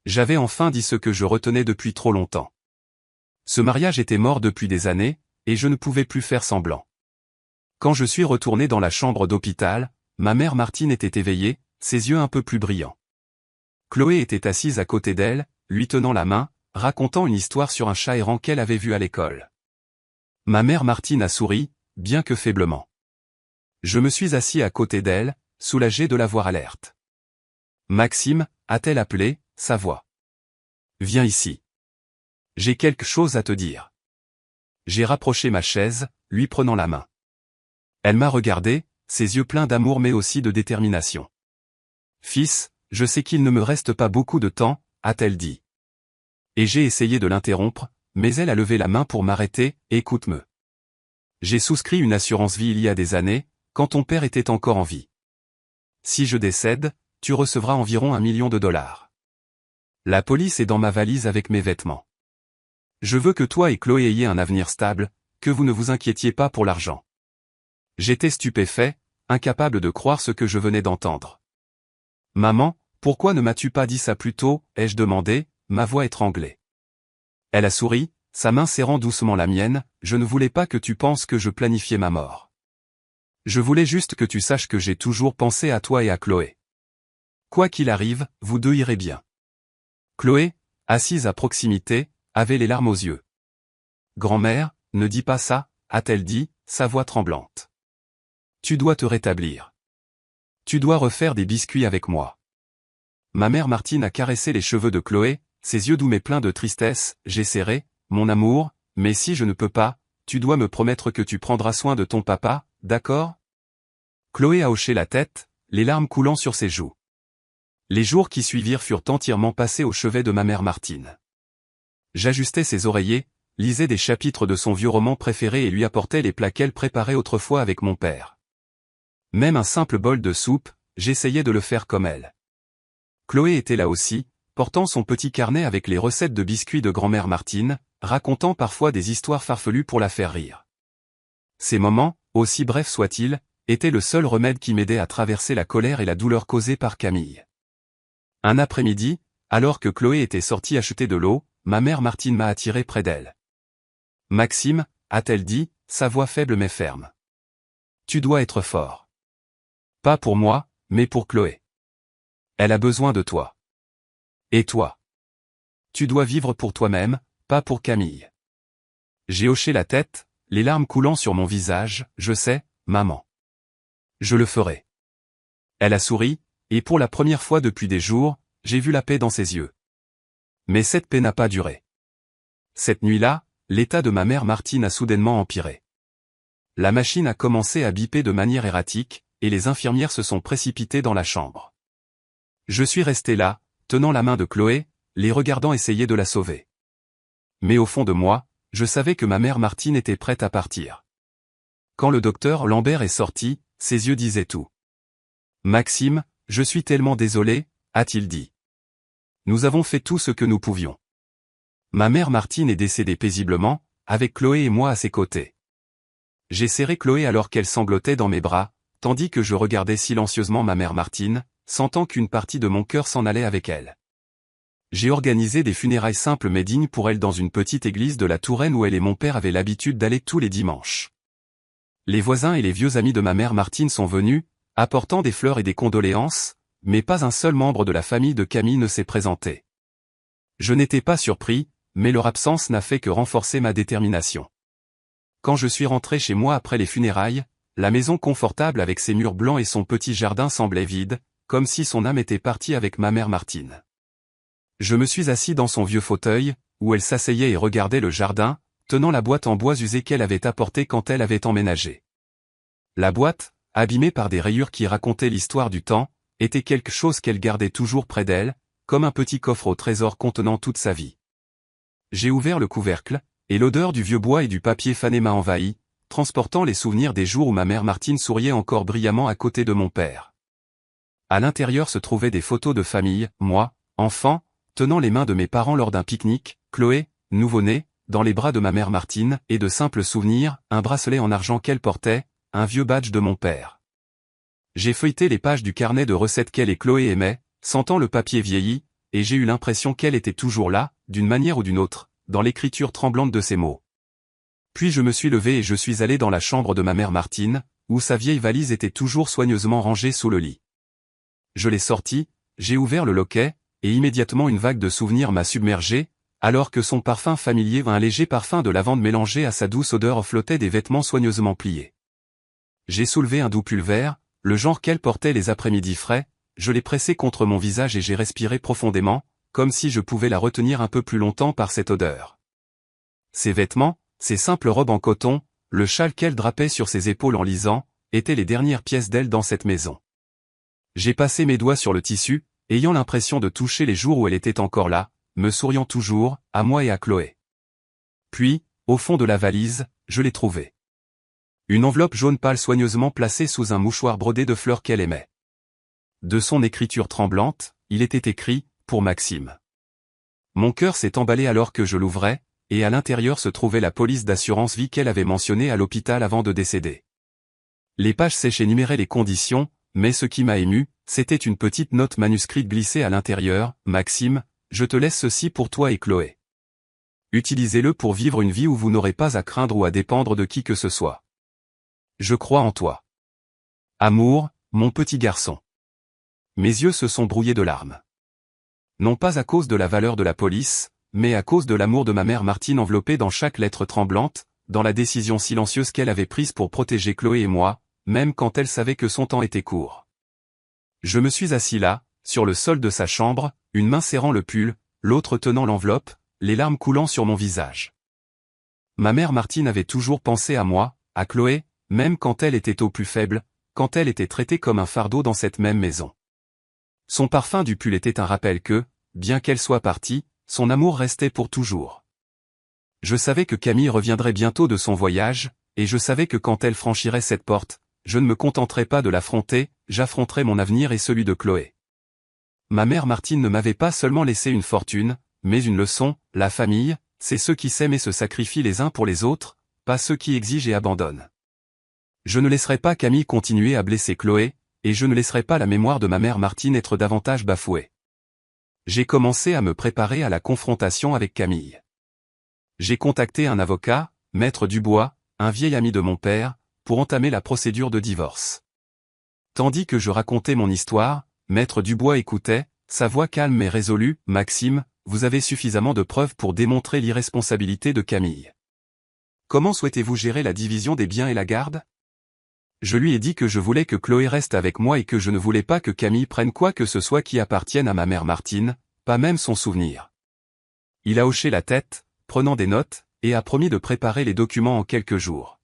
J'avais enfin dit ce que je retenais depuis trop longtemps. Ce mariage était mort depuis des années, et je ne pouvais plus faire semblant. Quand je suis retourné dans la chambre d'hôpital, ma mère Martine était éveillée, ses yeux un peu plus brillants. Chloé était assise à côté d'elle, lui tenant la main, racontant une histoire sur un chat errant qu'elle avait vu à l'école. Ma mère Martine a souri, bien que faiblement. Je me suis assis à côté d'elle, soulagé de la voir alerte. « Maxime » a-t-elle appelé, sa voix. « Viens ici. J'ai quelque chose à te dire. » J'ai rapproché ma chaise, lui prenant la main. Elle m'a regardé, ses yeux pleins d'amour mais aussi de détermination. « Fils, je sais qu'il ne me reste pas beaucoup de temps, » a-t-elle dit. Et j'ai essayé de l'interrompre, mais elle a levé la main pour m'arrêter. « Écoute-me. J'ai souscrit une assurance vie il y a des années, quand ton père était encore en vie. Si je décède, tu recevras environ $1 million. La police est dans ma valise avec mes vêtements. Je veux que toi et Chloé ayez un avenir stable, que vous ne vous inquiétiez pas pour l'argent. » J'étais stupéfait, incapable de croire ce que je venais d'entendre. « Maman, pourquoi ne m'as-tu pas dit ça plus tôt ?» ai-je demandé, ma voix étranglée. Elle a souri, sa main serrant doucement la mienne. « Je ne voulais pas que tu penses que je planifiais ma mort. Je voulais juste que tu saches que j'ai toujours pensé à toi et à Chloé. Quoi qu'il arrive, vous deux irez bien. » Chloé, assise à proximité, avait les larmes aux yeux. « Grand-mère, ne dis pas ça, » a-t-elle dit, sa voix tremblante. « Tu dois te rétablir. Tu dois refaire des biscuits avec moi. » Ma mère Martine a caressé les cheveux de Chloé, ses yeux doux mais pleins de tristesse. J'ai serré, « Mon amour, mais si je ne peux pas, tu dois me promettre que tu prendras soin de ton papa, d'accord ?» Chloé a hoché la tête, les larmes coulant sur ses joues. Les jours qui suivirent furent entièrement passés au chevet de ma mère Martine. J'ajustais ses oreillers, lisais des chapitres de son vieux roman préféré et lui apportais les plats qu'elle préparait autrefois avec mon père. Même un simple bol de soupe, j'essayais de le faire comme elle. Chloé était là aussi, portant son petit carnet avec les recettes de biscuits de grand-mère Martine, racontant parfois des histoires farfelues pour la faire rire. Ces moments, aussi brefs soient-ils, étaient le seul remède qui m'aidait à traverser la colère et la douleur causée par Camille. Un après-midi, alors que Chloé était sortie acheter de l'eau, ma mère Martine m'a attiré près d'elle. « Maxime » a-t-elle dit, sa voix faible mais ferme. « Tu dois être fort. Pas pour moi, mais pour Chloé. Elle a besoin de toi. Et toi? Tu dois vivre pour toi-même, pas pour Camille. J'ai hoché la tête, les larmes coulant sur mon visage, je sais, maman. Je le ferai. Elle a souri, et pour la première fois depuis des jours, j'ai vu la paix dans ses yeux. Mais cette paix n'a pas duré. Cette nuit-là, l'état de ma mère Martine a soudainement empiré. La machine a commencé à biper de manière erratique, et les infirmières se sont précipitées dans la chambre. Je suis resté là, tenant la main de Chloé, les regardant essayer de la sauver. Mais au fond de moi, je savais que ma mère Martine était prête à partir. Quand le docteur Lambert est sorti, ses yeux disaient tout. « Maxime, je suis tellement désolé, a-t-il dit. Nous avons fait tout ce que nous pouvions. Ma mère Martine est décédée paisiblement, avec Chloé et moi à ses côtés. J'ai serré Chloé alors qu'elle sanglotait dans mes bras, tandis que je regardais silencieusement ma mère Martine, sentant qu'une partie de mon cœur s'en allait avec elle. J'ai organisé des funérailles simples mais dignes pour elle dans une petite église de la Touraine où elle et mon père avaient l'habitude d'aller tous les dimanches. Les voisins et les vieux amis de ma mère Martine sont venus, apportant des fleurs et des condoléances, mais pas un seul membre de la famille de Camille ne s'est présenté. Je n'étais pas surpris, mais leur absence n'a fait que renforcer ma détermination. Quand je suis rentré chez moi après les funérailles, la maison confortable avec ses murs blancs et son petit jardin semblait vide, comme si son âme était partie avec ma mère Martine. Je me suis assis dans son vieux fauteuil, où elle s'asseyait et regardait le jardin, tenant la boîte en bois usée qu'elle avait apportée quand elle avait emménagé. La boîte, abîmée par des rayures qui racontaient l'histoire du temps, était quelque chose qu'elle gardait toujours près d'elle, comme un petit coffre au trésor contenant toute sa vie. J'ai ouvert le couvercle, et l'odeur du vieux bois et du papier fané m'a envahi, transportant les souvenirs des jours où ma mère Martine souriait encore brillamment à côté de mon père. À l'intérieur se trouvaient des photos de famille, moi, enfant, tenant les mains de mes parents lors d'un pique-nique, Chloé, nouveau-née, dans les bras de ma mère Martine, et de simples souvenirs, un bracelet en argent qu'elle portait, un vieux badge de mon père. J'ai feuilleté les pages du carnet de recettes qu'elle et Chloé aimaient, sentant le papier vieilli, et j'ai eu l'impression qu'elle était toujours là, d'une manière ou d'une autre, dans l'écriture tremblante de ces mots. Puis je me suis levé et je suis allé dans la chambre de ma mère Martine, où sa vieille valise était toujours soigneusement rangée sous le lit. Je l'ai sortie, j'ai ouvert le loquet, et immédiatement une vague de souvenirs m'a submergé, alors que son parfum familier, un léger parfum de lavande mélangé à sa douce odeur flottait des vêtements soigneusement pliés. J'ai soulevé un doux pull vert, le genre qu'elle portait les après-midi frais, je l'ai pressé contre mon visage et j'ai respiré profondément, comme si je pouvais la retenir un peu plus longtemps par cette odeur. Ses vêtements, ses simples robes en coton, le châle qu'elle drapait sur ses épaules en lisant, étaient les dernières pièces d'elle dans cette maison. J'ai passé mes doigts sur le tissu, ayant l'impression de toucher les jours où elle était encore là, me souriant toujours, à moi et à Chloé. Puis, au fond de la valise, je l'ai trouvée. Une enveloppe jaune pâle soigneusement placée sous un mouchoir brodé de fleurs qu'elle aimait. De son écriture tremblante, il était écrit « Pour Maxime ». Mon cœur s'est emballé alors que je l'ouvrais, et à l'intérieur se trouvait la police d'assurance vie qu'elle avait mentionnée à l'hôpital avant de décéder. Les pages sèches énuméraient les conditions, mais ce qui m'a ému, c'était une petite note manuscrite glissée à l'intérieur. « Maxime, je te laisse ceci pour toi et Chloé. Utilisez-le pour vivre une vie où vous n'aurez pas à craindre ou à dépendre de qui que ce soit. Je crois en toi. Amour, mon petit garçon. » Mes yeux se sont brouillés de larmes. Non pas à cause de la valeur de la police, mais à cause de l'amour de ma mère Martine enveloppée dans chaque lettre tremblante, dans la décision silencieuse qu'elle avait prise pour protéger Chloé et moi, même quand elle savait que son temps était court. Je me suis assis là, sur le sol de sa chambre, une main serrant le pull, l'autre tenant l'enveloppe, les larmes coulant sur mon visage. Ma mère Martine avait toujours pensé à moi, à Chloé, même quand elle était au plus faible, quand elle était traitée comme un fardeau dans cette même maison. Son parfum du pull était un rappel que, bien qu'elle soit partie, son amour restait pour toujours. Je savais que Camille reviendrait bientôt de son voyage, et je savais que quand elle franchirait cette porte, je ne me contenterais pas de l'affronter, j'affronterais mon avenir et celui de Chloé. Ma mère Martine ne m'avait pas seulement laissé une fortune, mais une leçon. La famille, c'est ceux qui s'aiment et se sacrifient les uns pour les autres, pas ceux qui exigent et abandonnent. Je ne laisserai pas Camille continuer à blesser Chloé, et je ne laisserai pas la mémoire de ma mère Martine être davantage bafouée. J'ai commencé à me préparer à la confrontation avec Camille. J'ai contacté un avocat, Maître Dubois, un vieil ami de mon père, pour entamer la procédure de divorce. Tandis que je racontais mon histoire, Maître Dubois écoutait, sa voix calme mais résolue, « Maxime, vous avez suffisamment de preuves pour démontrer l'irresponsabilité de Camille. Comment souhaitez-vous gérer la division des biens et la garde? Je lui ai dit que je voulais que Chloé reste avec moi et que je ne voulais pas que Camille prenne quoi que ce soit qui appartienne à ma mère Martine, pas même son souvenir. » Il a hoché la tête, prenant des notes, et a promis de préparer les documents en quelques jours.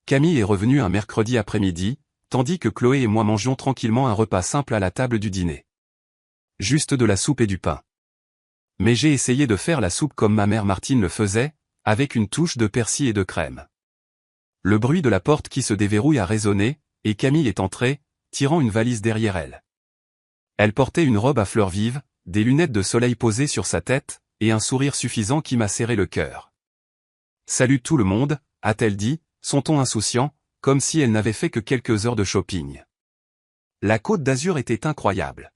Camille est revenue un mercredi après-midi, tandis que Chloé et moi mangions tranquillement un repas simple à la table du dîner. Juste de la soupe et du pain. Mais j'ai essayé de faire la soupe comme ma mère Martine le faisait, avec une touche de persil et de crème. Le bruit de la porte qui se déverrouille a résonné, et Camille est entrée, tirant une valise derrière elle. Elle portait une robe à fleurs vives, des lunettes de soleil posées sur sa tête, et un sourire suffisant qui m'a serré le cœur. « Salut tout le monde », a-t-elle dit, son ton insouciant, comme si elle n'avait fait que quelques heures de shopping. La Côte d'Azur était incroyable.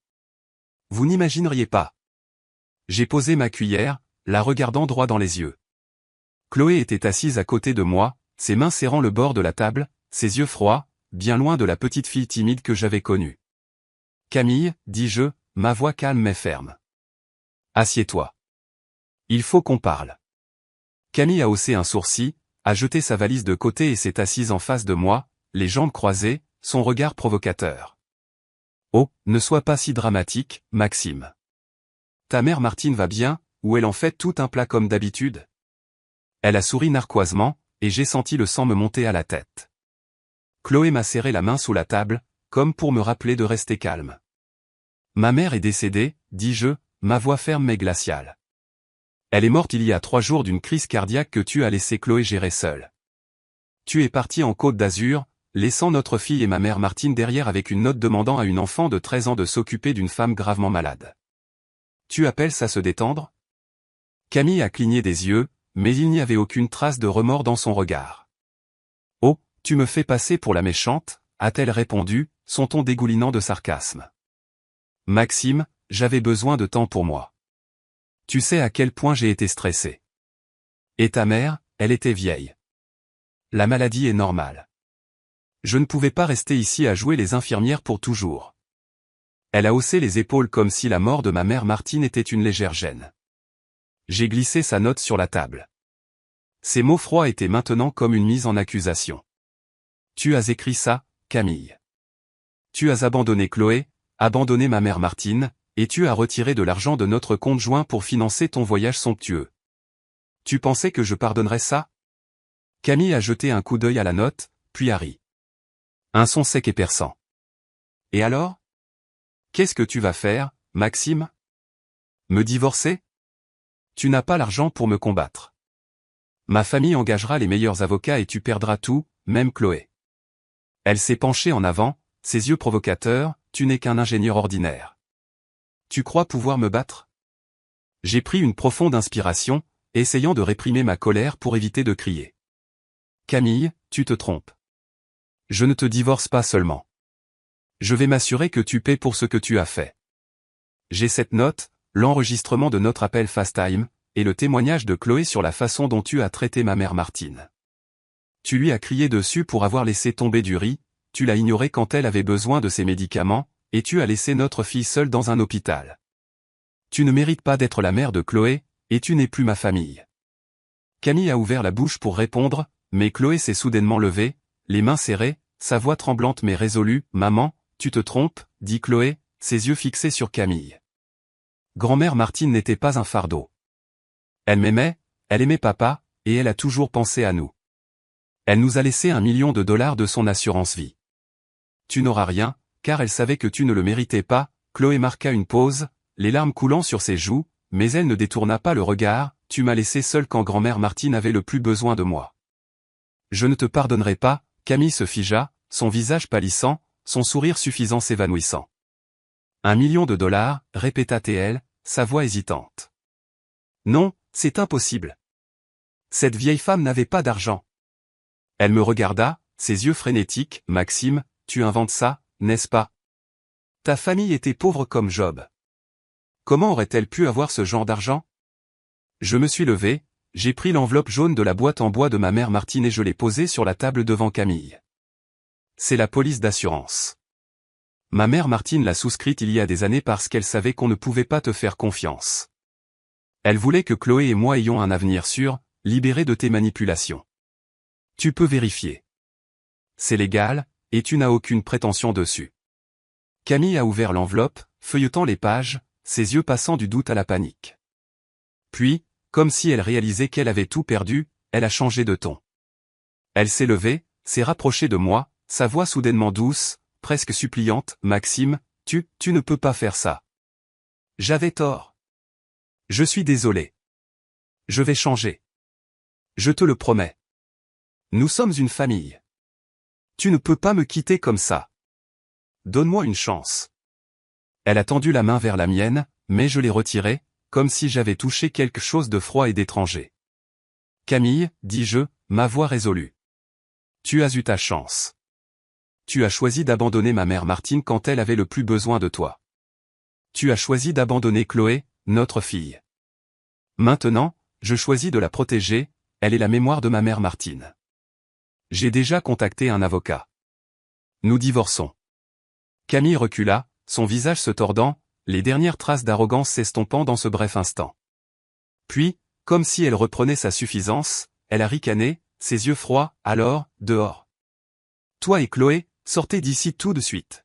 Vous n'imagineriez pas. J'ai posé ma cuillère, la regardant droit dans les yeux. Chloé était assise à côté de moi, ses mains serrant le bord de la table, ses yeux froids, bien loin de la petite fille timide que j'avais connue. « Camille, dis-je, ma voix calme mais ferme. Assieds-toi. Il faut qu'on parle. » Camille a haussé un sourcil, a jeté sa valise de côté et s'est assise en face de moi, les jambes croisées, son regard provocateur. « Oh, ne sois pas si dramatique, Maxime. Ta mère Martine va bien, ou elle en fait tout un plat comme d'habitude ?» Elle a souri narquoisement, et j'ai senti le sang me monter à la tête. Chloé m'a serré la main sous la table, comme pour me rappeler de rester calme. « Ma mère est décédée, dis-je, ma voix ferme mais glaciale. Elle est morte il y a 3 jours d'une crise cardiaque que tu as laissé Chloé gérer seule. Tu es parti en Côte d'Azur, laissant notre fille et ma mère Martine derrière avec une note demandant à une enfant de 13 ans de s'occuper d'une femme gravement malade. Tu appelles ça se détendre ?» Camille a cligné des yeux, mais il n'y avait aucune trace de remords dans son regard. « Oh, tu me fais passer pour la méchante ?» a-t-elle répondu, son ton dégoulinant de sarcasme. « Maxime, j'avais besoin de temps pour moi. Tu sais à quel point j'ai été stressé. Et ta mère, elle était vieille. La maladie est normale. Je ne pouvais pas rester ici à jouer les infirmières pour toujours. » Elle a haussé les épaules comme si la mort de ma mère Martine était une légère gêne. J'ai glissé sa note sur la table. Ses mots froids étaient maintenant comme une mise en accusation. « Tu as écrit ça, Camille. Tu as abandonné Chloé, abandonné ma mère Martine, et tu as retiré de l'argent de notre compte joint pour financer ton voyage somptueux. Tu pensais que je pardonnerais ça ?» Camille a jeté un coup d'œil à la note, puis a ri. Un son sec et perçant. « Et alors? Qu'est-ce que tu vas faire, Maxime? Me divorcer? Tu n'as pas l'argent pour me combattre. Ma famille engagera les meilleurs avocats et tu perdras tout, même Chloé. » Elle s'est penchée en avant, ses yeux provocateurs, « Tu n'es qu'un ingénieur ordinaire. Tu crois pouvoir me battre? » J'ai pris une profonde inspiration, essayant de réprimer ma colère pour éviter de crier. « Camille, tu te trompes. Je ne te divorce pas seulement. Je vais m'assurer que tu paies pour ce que tu as fait. J'ai cette note, l'enregistrement de notre appel FaceTime, et le témoignage de Chloé sur la façon dont tu as traité ma mère Martine. Tu lui as crié dessus pour avoir laissé tomber du riz, tu l'as ignorée quand elle avait besoin de ses médicaments, et tu as laissé notre fille seule dans un hôpital. Tu ne mérites pas d'être la mère de Chloé, et tu n'es plus ma famille. » Camille a ouvert la bouche pour répondre, mais Chloé s'est soudainement levée, les mains serrées, sa voix tremblante mais résolue. « Maman, tu te trompes, » dit Chloé, ses yeux fixés sur Camille. Grand-mère Martine n'était pas un fardeau. Elle m'aimait, elle aimait papa, et elle a toujours pensé à nous. Elle nous a laissé $1 million de son assurance vie. Tu n'auras rien, car elle savait que tu ne le méritais pas. Chloé marqua une pause, les larmes coulant sur ses joues, mais elle ne détourna pas le regard. Tu m'as laissé seule quand grand-mère Martine avait le plus besoin de moi. Je ne te pardonnerai pas. Camille se figea, son visage pâlissant, son sourire suffisant s'évanouissant. $1 million, répéta-t-elle, sa voix hésitante. Non, c'est impossible. Cette vieille femme n'avait pas d'argent. Elle me regarda, ses yeux frénétiques. Maxime, tu inventes ça, n'est-ce pas? Ta famille était pauvre comme Job. Comment aurait-elle pu avoir ce genre d'argent? Je me suis levé, j'ai pris l'enveloppe jaune de la boîte en bois de ma mère Martine et je l'ai posée sur la table devant Camille. C'est la police d'assurance. Ma mère Martine l'a souscrite il y a des années parce qu'elle savait qu'on ne pouvait pas te faire confiance. Elle voulait que Chloé et moi ayons un avenir sûr, libéré de tes manipulations. Tu peux vérifier. C'est légal, et tu n'as aucune prétention dessus. Camille a ouvert l'enveloppe, feuilletant les pages, ses yeux passant du doute à la panique. Puis, comme si elle réalisait qu'elle avait tout perdu, elle a changé de ton. Elle s'est levée, s'est rapprochée de moi, sa voix soudainement douce, presque suppliante. « Maxime, tu ne peux pas faire ça. J'avais tort. Je suis désolée. Je vais changer. Je te le promets. Nous sommes une famille. Tu ne peux pas me quitter comme ça. Donne-moi une chance. » Elle a tendu la main vers la mienne, mais je l'ai retirée, comme si j'avais touché quelque chose de froid et d'étranger. « Camille, dis-je, ma voix résolue. Tu as eu ta chance. Tu as choisi d'abandonner ma mère Martine quand elle avait le plus besoin de toi. Tu as choisi d'abandonner Chloé, notre fille. Maintenant, je choisis de la protéger, elle est la mémoire de ma mère Martine. J'ai déjà contacté un avocat. Nous divorçons. » Camille recula, son visage se tordant, les dernières traces d'arrogance s'estompant dans ce bref instant. Puis, comme si elle reprenait sa suffisance, elle a ricané, ses yeux froids. « Alors, dehors. Toi et Chloé, sortez d'ici tout de suite. »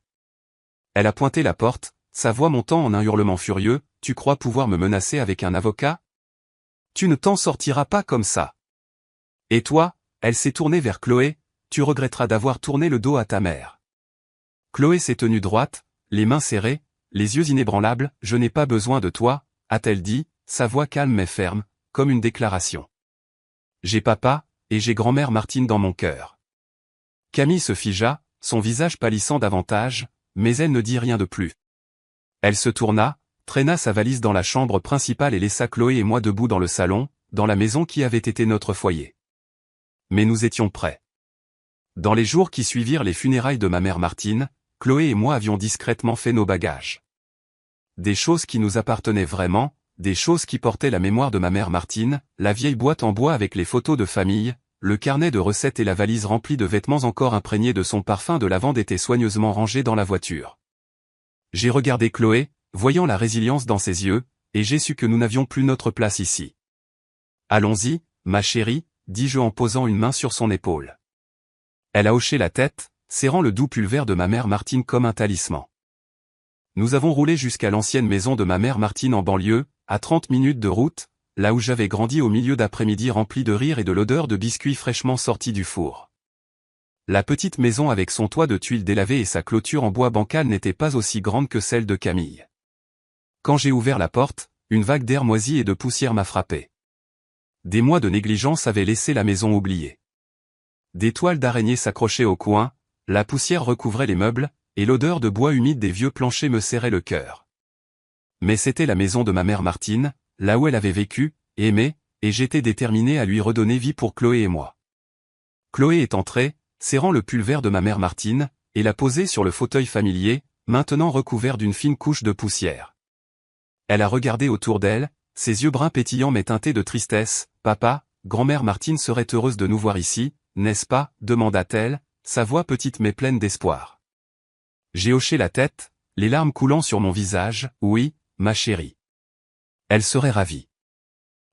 Elle a pointé la porte, sa voix montant en un hurlement furieux. « Tu crois pouvoir me menacer avec un avocat? Tu ne t'en sortiras pas comme ça. Et toi ?» Elle s'est tournée vers Chloé. « Tu regretteras d'avoir tourné le dos à ta mère. » Chloé s'est tenue droite, les mains serrées, les yeux inébranlables. « Je n'ai pas besoin de toi, » a-t-elle dit, sa voix calme mais ferme, comme une déclaration. « J'ai papa, et j'ai grand-mère Martine dans mon cœur. » Camille se figea, son visage pâlissant davantage, mais elle ne dit rien de plus. Elle se tourna, traîna sa valise dans la chambre principale et laissa Chloé et moi debout dans le salon, dans la maison qui avait été notre foyer. Mais nous étions prêts. Dans les jours qui suivirent les funérailles de ma mère Martine, Chloé et moi avions discrètement fait nos bagages. Des choses qui nous appartenaient vraiment, des choses qui portaient la mémoire de ma mère Martine, la vieille boîte en bois avec les photos de famille, le carnet de recettes et la valise remplie de vêtements encore imprégnés de son parfum de lavande étaient soigneusement rangés dans la voiture. J'ai regardé Chloé, voyant la résilience dans ses yeux, et j'ai su que nous n'avions plus notre place ici. « Allons-y, ma chérie, » dis-je en posant une main sur son épaule. Elle a hoché la tête, serrant le doux pulvaire de ma mère Martine comme un talisman. Nous avons roulé jusqu'à l'ancienne maison de ma mère Martine en banlieue, à 30 minutes de route, là où j'avais grandi au milieu d'après-midi rempli de rire et de l'odeur de biscuits fraîchement sortis du four. La petite maison avec son toit de tuiles délavées et sa clôture en bois bancal n'était pas aussi grande que celle de Camille. Quand j'ai ouvert la porte, une vague d'air moisi et de poussière m'a frappé. Des mois de négligence avaient laissé la maison oubliée. Des toiles d'araignée s'accrochaient au coin, la poussière recouvrait les meubles, et l'odeur de bois humide des vieux planchers me serrait le cœur. Mais c'était la maison de ma mère Martine, là où elle avait vécu, aimé, et j'étais déterminé à lui redonner vie pour Chloé et moi. Chloé est entrée, serrant le pulvaire de ma mère Martine, et l'a posé sur le fauteuil familier, maintenant recouvert d'une fine couche de poussière. Elle a regardé autour d'elle, ses yeux bruns pétillants mais teintés de tristesse. « Papa, grand-mère Martine serait heureuse de nous voir ici, n'est-ce pas ?» demanda-t-elle, sa voix petite mais pleine d'espoir. J'ai hoché la tête, les larmes coulant sur mon visage. « Oui, ma chérie. Elle serait ravie.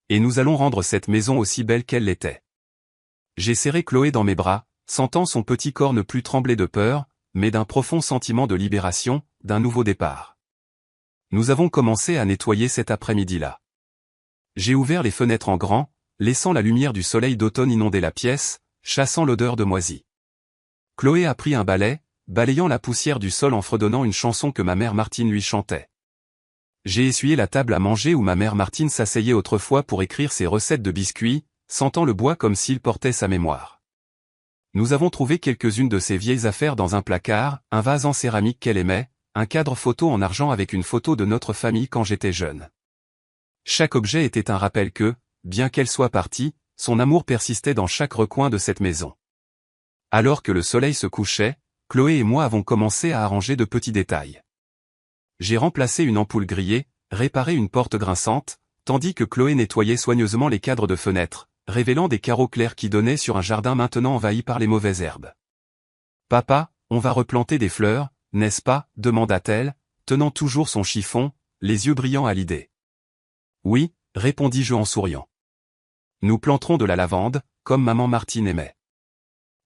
Et nous allons rendre cette maison aussi belle qu'elle l'était. » J'ai serré Chloé dans mes bras, sentant son petit corps ne plus trembler de peur, mais d'un profond sentiment de libération, d'un nouveau départ. Nous avons commencé à nettoyer cet après-midi-là. J'ai ouvert les fenêtres en grand, laissant la lumière du soleil d'automne inonder la pièce, chassant l'odeur de moisi. Chloé a pris un balai, balayant la poussière du sol en fredonnant une chanson que ma mère Martine lui chantait. J'ai essuyé la table à manger où ma mère Martine s'asseyait autrefois pour écrire ses recettes de biscuits, sentant le bois comme s'il portait sa mémoire. Nous avons trouvé quelques-unes de ses vieilles affaires dans un placard, un vase en céramique qu'elle aimait, un cadre photo en argent avec une photo de notre famille quand j'étais jeune. Chaque objet était un rappel que, bien qu'elle soit partie, son amour persistait dans chaque recoin de cette maison. Alors que le soleil se couchait, Chloé et moi avons commencé à arranger de petits détails. J'ai remplacé une ampoule grillée, réparé une porte grinçante, tandis que Chloé nettoyait soigneusement les cadres de fenêtres, révélant des carreaux clairs qui donnaient sur un jardin maintenant envahi par les mauvaises herbes. « Papa, on va replanter des fleurs, » n'est-ce pas, demanda-t-elle, tenant toujours son chiffon, les yeux brillants à l'idée. Oui, répondis-je en souriant. Nous planterons de la lavande, comme maman Martine aimait.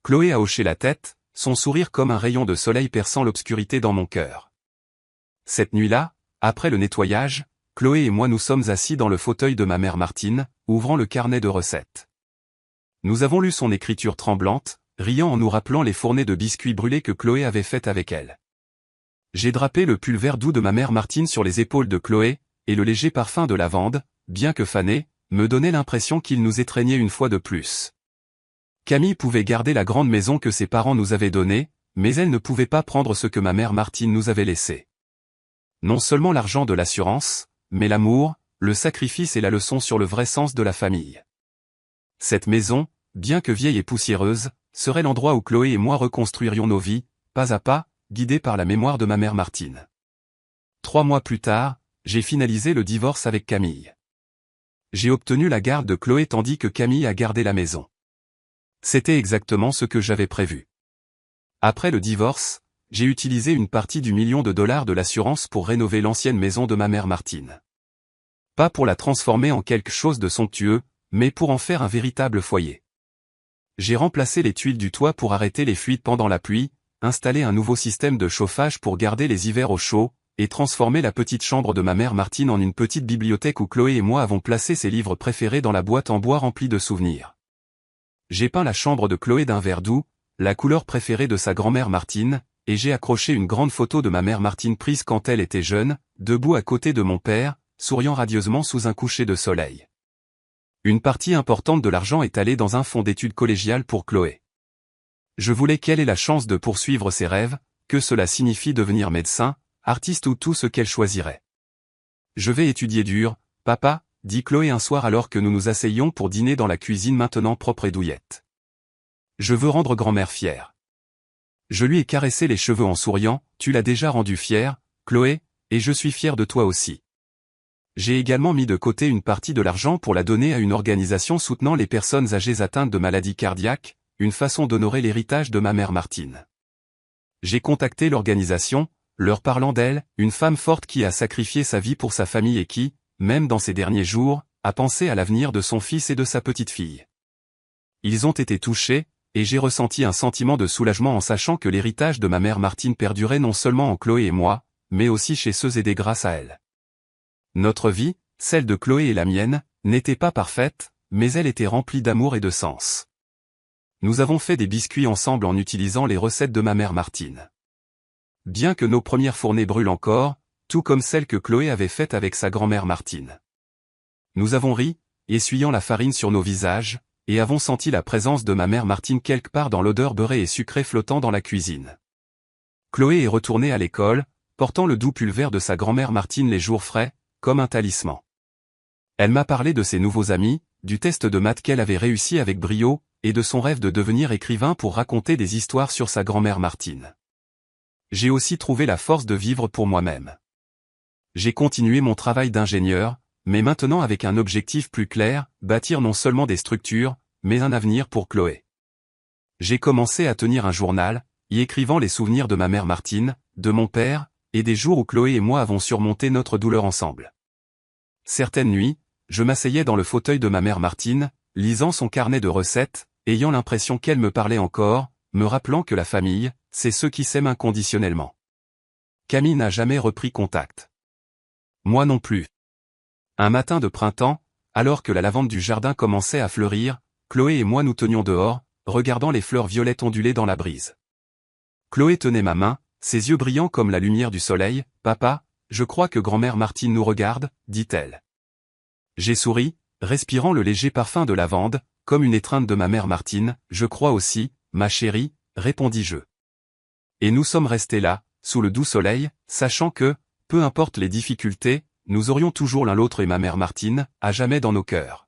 Chloé a hoché la tête, son sourire comme un rayon de soleil perçant l'obscurité dans mon cœur. Cette nuit-là, après le nettoyage, Chloé et moi nous sommes assis dans le fauteuil de ma mère Martine, ouvrant le carnet de recettes. Nous avons lu son écriture tremblante, riant en nous rappelant les fournées de biscuits brûlés que Chloé avait faites avec elle. J'ai drapé le pull vert doux de ma mère Martine sur les épaules de Chloé, et le léger parfum de lavande, bien que fané, me donnait l'impression qu'il nous étreignait une fois de plus. Camille pouvait garder la grande maison que ses parents nous avaient donnée, mais elle ne pouvait pas prendre ce que ma mère Martine nous avait laissé. Non seulement l'argent de l'assurance, mais l'amour, le sacrifice et la leçon sur le vrai sens de la famille. Cette maison, bien que vieille et poussiéreuse, serait l'endroit où Chloé et moi reconstruirions nos vies, pas à pas, guidés par la mémoire de ma mère Martine. 3 mois plus tard, j'ai finalisé le divorce avec Camille. J'ai obtenu la garde de Chloé tandis que Camille a gardé la maison. C'était exactement ce que j'avais prévu. Après le divorce, j'ai utilisé une partie du $1 million de l'assurance pour rénover l'ancienne maison de ma mère Martine. Pas pour la transformer en quelque chose de somptueux, mais pour en faire un véritable foyer. J'ai remplacé les tuiles du toit pour arrêter les fuites pendant la pluie, installé un nouveau système de chauffage pour garder les hivers au chaud, et transformé la petite chambre de ma mère Martine en une petite bibliothèque où Chloé et moi avons placé ses livres préférés dans la boîte en bois remplie de souvenirs. J'ai peint la chambre de Chloé d'un vert doux, la couleur préférée de sa grand-mère Martine, et j'ai accroché une grande photo de ma mère Martine prise quand elle était jeune, debout à côté de mon père, souriant radieusement sous un coucher de soleil. Une partie importante de l'argent est allée dans un fonds d'études collégiales pour Chloé. Je voulais qu'elle ait la chance de poursuivre ses rêves, que cela signifie devenir médecin, artiste ou tout ce qu'elle choisirait. Je vais étudier dur, papa, dit Chloé un soir alors que nous nous asseyions pour dîner dans la cuisine maintenant propre et douillette. Je veux rendre grand-mère fière. Je lui ai caressé les cheveux en souriant, tu l'as déjà rendue fière, Chloé, et je suis fier de toi aussi. J'ai également mis de côté une partie de l'argent pour la donner à une organisation soutenant les personnes âgées atteintes de maladies cardiaques, une façon d'honorer l'héritage de ma mère Martine. J'ai contacté l'organisation, leur parlant d'elle, une femme forte qui a sacrifié sa vie pour sa famille et qui, même dans ses derniers jours, a pensé à l'avenir de son fils et de sa petite-fille. Ils ont été touchés, et j'ai ressenti un sentiment de soulagement en sachant que l'héritage de ma mère Martine perdurait non seulement en Chloé et moi, mais aussi chez ceux aidés grâce à elle. Notre vie, celle de Chloé et la mienne, n'était pas parfaite, mais elle était remplie d'amour et de sens. Nous avons fait des biscuits ensemble en utilisant les recettes de ma mère Martine. Bien que nos premières fournées brûlent encore, tout comme celles que Chloé avait faites avec sa grand-mère Martine. Nous avons ri, essuyant la farine sur nos visages, et avons senti la présence de ma mère Martine quelque part dans l'odeur beurrée et sucrée flottant dans la cuisine. Chloé est retournée à l'école, portant le doux pull vert de sa grand-mère Martine les jours frais, comme un talisman. Elle m'a parlé de ses nouveaux amis, du test de maths qu'elle avait réussi avec brio, et de son rêve de devenir écrivain pour raconter des histoires sur sa grand-mère Martine. J'ai aussi trouvé la force de vivre pour moi-même. J'ai continué mon travail d'ingénieur, mais maintenant avec un objectif plus clair, bâtir non seulement des structures, mais un avenir pour Chloé. J'ai commencé à tenir un journal, y écrivant les souvenirs de ma mère Martine, de mon père, et des jours où Chloé et moi avons surmonté notre douleur ensemble. Certaines nuits, je m'asseyais dans le fauteuil de ma mère Martine, lisant son carnet de recettes, ayant l'impression qu'elle me parlait encore, me rappelant que la famille, c'est ceux qui s'aiment inconditionnellement. Camille n'a jamais repris contact. Moi non plus. Un matin de printemps, alors que la lavande du jardin commençait à fleurir, Chloé et moi nous tenions dehors, regardant les fleurs violettes onduler dans la brise. Chloé tenait ma main, ses yeux brillants comme la lumière du soleil. « Papa, je crois que grand-mère Martine nous regarde », dit-elle. J'ai souri, respirant le léger parfum de lavande, comme une étreinte de ma mère Martine. « Je crois aussi, ma chérie », répondis-je. Et nous sommes restés là, sous le doux soleil, sachant que, peu importe les difficultés, nous aurions toujours l'un l'autre et ma mère Martine, à jamais dans nos cœurs.